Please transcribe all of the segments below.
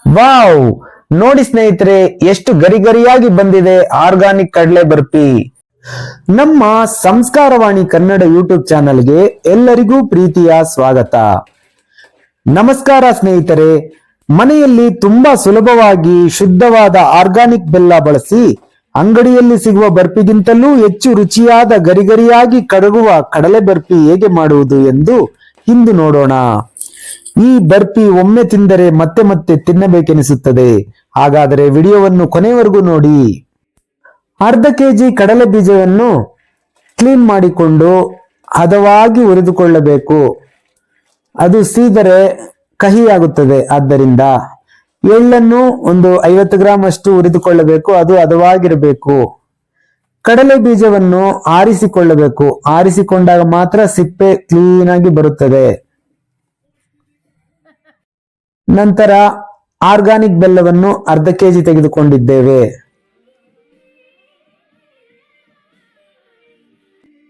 Wow, ನೋಡಿ ಸ್ನೇಹಿತರೆ, ಎಷ್ಟು ಗರಿಗರಿಯಾಗಿ ಬಂದಿದೆ ಆರ್ಗಾನಿಕ್ ಕಡಲೆ ಬರ್ಫಿ. ನಮ್ಮ ಸಂಸ್ಕಾರವಾಣಿ ಕನ್ನಡ ಯೂಟ್ಯೂಬ್ ಚಾನೆಲ್ಗೆ ಎಲ್ಲರಿಗೂ ಪ್ರೀತಿಯ ಸ್ವಾಗತ. ನಮಸ್ಕಾರ ಸ್ನೇಹಿತರೆ. ಮನೆಯಲ್ಲಿ ತುಂಬಾ ಸುಲಭವಾಗಿ ಶುದ್ಧವಾದ ಆರ್ಗಾನಿಕ್ ಬೆಲ್ಲ ಬಳಸಿ ಅಂಗಡಿಯಲ್ಲಿ ಸಿಗುವ ಬರ್ಫಿಗಿಂತಲೂ ಹೆಚ್ಚು ರುಚಿಯಾದ ಗರಿಗರಿಯಾಗಿ ಕರಗುವ ಕಡಲೆ ಬರ್ಫಿ ಹೇಗೆ ಮಾಡುವುದು ಎಂದು ಇಂದು ನೋಡೋಣ. ಈ ಬರ್ಫಿ ಒಮ್ಮೆ ತಿಂದರೆ ಮತ್ತೆ ಮತ್ತೆ ತಿನ್ನಬೇಕೆನಿಸುತ್ತದೆ. ಹಾಗಾದರೆ ವಿಡಿಯೋವನ್ನು ಕೊನೆವರೆಗೂ ನೋಡಿ. ಅರ್ಧ ಕೆಜಿ ಕಡಲೆ ಬೀಜವನ್ನು ಕ್ಲೀನ್ ಮಾಡಿಕೊಂಡು ಹದವಾಗಿ ಹುರಿದುಕೊಳ್ಳಬೇಕು. ಅದು ಸೀದರೆ ಕಹಿಯಾಗುತ್ತದೆ. ಆದ್ದರಿಂದ ಎಳ್ಳನ್ನು ಒಂದು 50 ಗ್ರಾಂ ಅಷ್ಟು ಹುರಿದುಕೊಳ್ಳಬೇಕು. ಅದು ಹದವಾಗಿರಬೇಕು. ಕಡಲೆ ಬೀಜವನ್ನು ಆರಿಸಿಕೊಳ್ಳಬೇಕು. ಆರಿಸಿಕೊಂಡಾಗ ಮಾತ್ರ ಸಿಪ್ಪೆ ಕ್ಲೀನ್ ಆಗಿ ಬರುತ್ತದೆ. ನಂತರ ಆರ್ಗಾನಿಕ್ ಬೆಲ್ಲವನ್ನು ಅರ್ಧ ಕೆಜಿ ತೆಗೆದುಕೊಂಡಿದ್ದೇವೆ.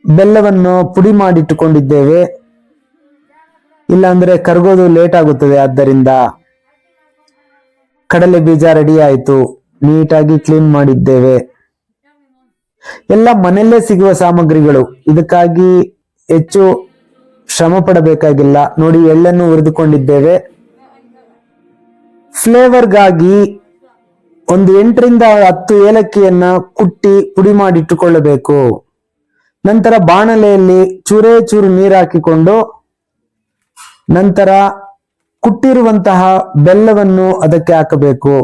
ಬೆಲ್ಲವನ್ನು ಪುಡಿ ಮಾಡಿಟ್ಟುಕೊಂಡಿದ್ದೇವೆ. ಇಲ್ಲಾಂದ್ರೆ ಕರಗೋದು ಲೇಟ್ ಆಗುತ್ತದೆ. ಆದ್ದರಿಂದ ಕಡಲೆ ಬೀಜ ರೆಡಿ ಆಯಿತು. ನೀಟಾಗಿ ಕ್ಲೀನ್ ಮಾಡಿದ್ದೇವೆ. ಎಲ್ಲ ಮನೆಯಲ್ಲೇ ಸಿಗುವ ಸಾಮಗ್ರಿಗಳು. ಇದಕ್ಕಾಗಿ ಹೆಚ್ಚು ಶ್ರಮ ಪಡಬೇಕಾಗಿಲ್ಲ. ನೋಡಿ, ಎಳ್ಳನ್ನು ಹುರಿದುಕೊಂಡಿದ್ದೇವೆ. ಫ್ಲೇವರ್ಗಾಗಿ ಒಂದು 8 ರಿಂದ 10 ಏಲಕ್ಕಿಯನ್ನ ಕುಟ್ಟಿ ಪುಡಿ ಮಾಡಿಟ್ಟುಕೊಳ್ಳಬೇಕು. ನಂತರ ಬಾಣಲೆಯಲ್ಲಿ ಚೂರೇ ಚೂರು ನೀರು ಹಾಕಿಕೊಂಡು ನಂತರ ಕುಟ್ಟಿರುವಂತಹ ಬೆಲ್ಲವನ್ನು ಅದಕ್ಕೆ ಹಾಕಬೇಕು.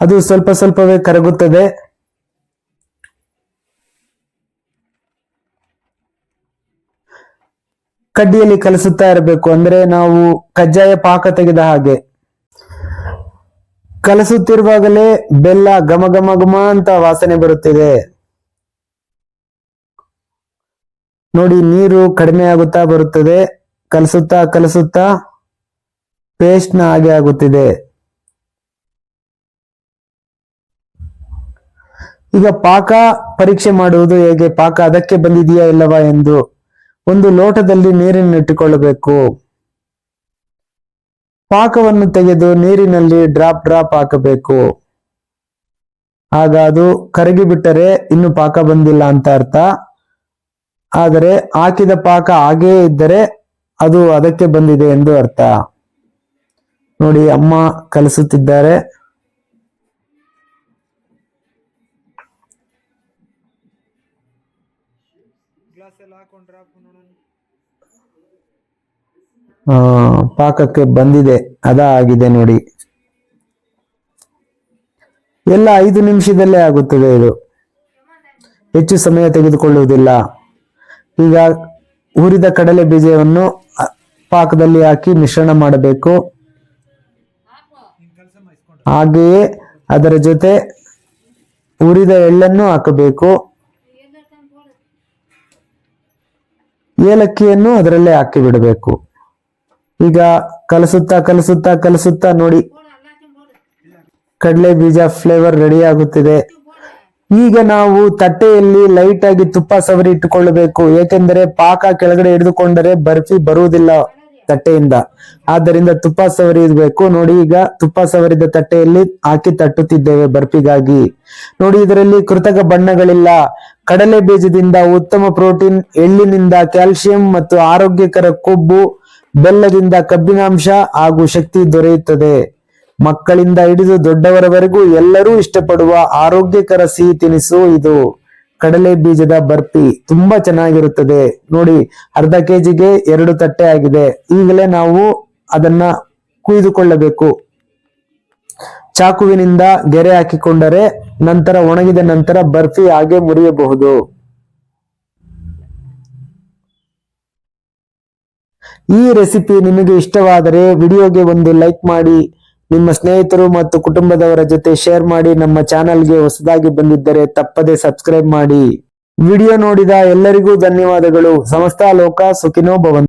ಅದು ಸ್ವಲ್ಪ ಸ್ವಲ್ಪವೇ ಕರಗುತ್ತದೆ. ಕಡ್ಡಿಯಲ್ಲಿ ಕಲಸುತ್ತಾ ಇರಬೇಕು. ಅಂದ್ರೆ ನಾವು ಕಜ್ಜಾಯ ಪಾಕ ತೆಗೆದ ಹಾಗೆ. ಕಲಸುತ್ತಿರುವಾಗಲೇ ಬೆಲ್ಲ ಘಮ ಘಮ ಘಮ ಅಂತ ವಾಸನೆ ಬರುತ್ತಿದೆ. ನೋಡಿ, ನೀರು ಕಡಿಮೆ ಆಗುತ್ತಾ ಬರುತ್ತದೆ. ಕಲಸುತ್ತಾ ಕಲಸುತ್ತಾ ಪೇಸ್ಟ್ ನ ಹಾಗೆ ಆಗುತ್ತಿದೆ. ಈಗ ಪಾಕ ಪರೀಕ್ಷೆ ಮಾಡುವುದು ಹೇಗೆ? ಪಾಕ ಅದಕ್ಕೆ ಬಂದಿದೆಯಾ ಇಲ್ಲವಾ ಎಂದು ಒಂದು ಲೋಟದಲ್ಲಿ ನೀರನ್ನು ಇಟ್ಟುಕೊಳ್ಳಬೇಕು. ಪಾಕವನ್ನು ತೆಗೆದು ನೀರಿನಲ್ಲಿ ಡ್ರಾಪ್ ಡ್ರಾಪ್ ಹಾಕಬೇಕು. ಆಗ ಅದು ಕರಗಿ ಬಿಟ್ಟರೆ ಇನ್ನು ಪಾಕ ಬಂದಿಲ್ಲ ಅಂತ ಅರ್ಥ. ಆದರೆ ಹಾಕಿದ ಪಾಕ ಹಾಗೆಯೇ ಇದ್ದರೆ ಅದು ಅದಕ್ಕೆ ಬಂದಿದೆ ಎಂದು ಅರ್ಥ. ನೋಡಿ, ಅಮ್ಮ ಕಲಿಸುತ್ತಿದ್ದಾರೆ. ಪಾಕಕ್ಕೆ ಬಂದಿದೆ. ಆಗಿದೆ ನೋಡಿ. ಎಲ್ಲ 5 ನಿಮಿಷದಲ್ಲೇ ಆಗುತ್ತದೆ. ಇದು ಹೆಚ್ಚು ಸಮಯ ತೆಗೆದುಕೊಳ್ಳುವುದಿಲ್ಲ. ಈಗ ಹುರಿದ ಕಡಲೆ ಬೀಜವನ್ನು ಪಾಕದಲ್ಲಿ ಹಾಕಿ ಮಿಶ್ರಣ ಮಾಡಬೇಕು. ಹಾಗೆಯೇ ಅದರ ಜೊತೆ ಹುರಿದ ಎಳ್ಳನ್ನು ಹಾಕಬೇಕು. ಏಲಕ್ಕಿಯನ್ನು ಅದರಲ್ಲೇ ಹಾಕಿ ಬಿಡಬೇಕು. ಈಗ ಕಲಸುತ್ತಾ ಕಲಸುತ್ತಾ ಕಲಸುತ್ತಾ ನೋಡಿ, ಕಡಲೆ ಬೀಜ ಫ್ಲೇವರ್ ರೆಡಿ ಆಗುತ್ತಿದೆ. ಈಗ ನಾವು ತಟ್ಟೆಯಲ್ಲಿ ಲೈಟ್ ಆಗಿ ತುಪ್ಪ ಸವರಿ ಇಟ್ಟುಕೊಳ್ಳಬೇಕು. ಏಕೆಂದರೆ ಪಾಕ ಕೆಳಗಡೆ ಹಿಡಿದುಕೊಂಡರೆ ಬರ್ಫಿ ಬರುವುದಿಲ್ಲ ತಟ್ಟೆಯಿಂದ. ಆದ್ದರಿಂದ ತುಪ್ಪ ಸವರಿ ಇರಬೇಕು. ನೋಡಿ, ಈಗ ತುಪ್ಪ ಸವರಿದ ತಟ್ಟೆಯಲ್ಲಿ ಹಾಕಿ ತಟ್ಟುತ್ತಿದ್ದೇವೆ ಬರ್ಫಿಗಾಗಿ. ನೋಡಿ, ಇದರಲ್ಲಿ ಕೃತಕ ಬಣ್ಣಗಳಿಲ್ಲ. ಕಡಲೆ ಬೀಜದಿಂದ ಉತ್ತಮ ಪ್ರೋಟೀನ್, ಎಳ್ಳಿನಿಂದ ಕ್ಯಾಲ್ಸಿಯಂ ಮತ್ತು ಆರೋಗ್ಯಕರ ಕೊಬ್ಬು, ಬೆಲ್ಲದಿಂದ ಕಬ್ಬಿನಾಂಶ ಹಾಗೂ ಶಕ್ತಿ ದೊರೆಯುತ್ತದೆ. ಮಕ್ಕಳಿಂದ ಹಿಡಿದು ದೊಡ್ಡವರವರೆಗೂ ಎಲ್ಲರೂ ಇಷ್ಟಪಡುವ ಆರೋಗ್ಯಕರ ಸಿಹಿ ತಿನಿಸು ಇದು ಕಡಲೆ ಬೀಜದ ಬರ್ಫಿ. ತುಂಬಾ ಚೆನ್ನಾಗಿರುತ್ತದೆ. ನೋಡಿ, ಅರ್ಧ ಕೆಜಿಗೆ 2 ತಟ್ಟೆ ಆಗಿದೆ. ಈಗಲೇ ನಾವು ಅದನ್ನ ಕುಯ್ದುಕೊಳ್ಳಬೇಕು. ಚಾಕುವಿನಿಂದ ಗೆರೆ ಹಾಕಿಕೊಂಡರೆ ನಂತರ ಒಣಗಿದ ನಂತರ ಬರ್ಫಿ ಹಾಗೆ ಮುರಿಯಬಹುದು. ಈ ರೆಸಿಪಿ ನಿಮಗೆ ಇಷ್ಟವಾದರೆ ವಿಡಿಯೋಗೆ ಒಂದು ಲೈಕ್ ಮಾಡಿ, ನಿಮ್ಮ ಸ್ನೇಹಿತರು ಮತ್ತು ಕುಟುಂಬದವರ ಜೊತೆ ಶೇರ್ ಮಾಡಿ. ನಮ್ಮ ಚಾನೆಲ್ಗೆ ಹೊಸದಾಗಿ ಬಂದಿದ್ದರೆ ತಪ್ಪದೆ ಸಬ್ಸ್ಕ್ರೈಬ್ ಮಾಡಿ. ವಿಡಿಯೋ ನೋಡಿದ ಎಲ್ಲರಿಗೂ ಧನ್ಯವಾದಗಳು. ಸಮಸ್ತ ಲೋಕ ಸುಖಿನೋ ಭವಂತು.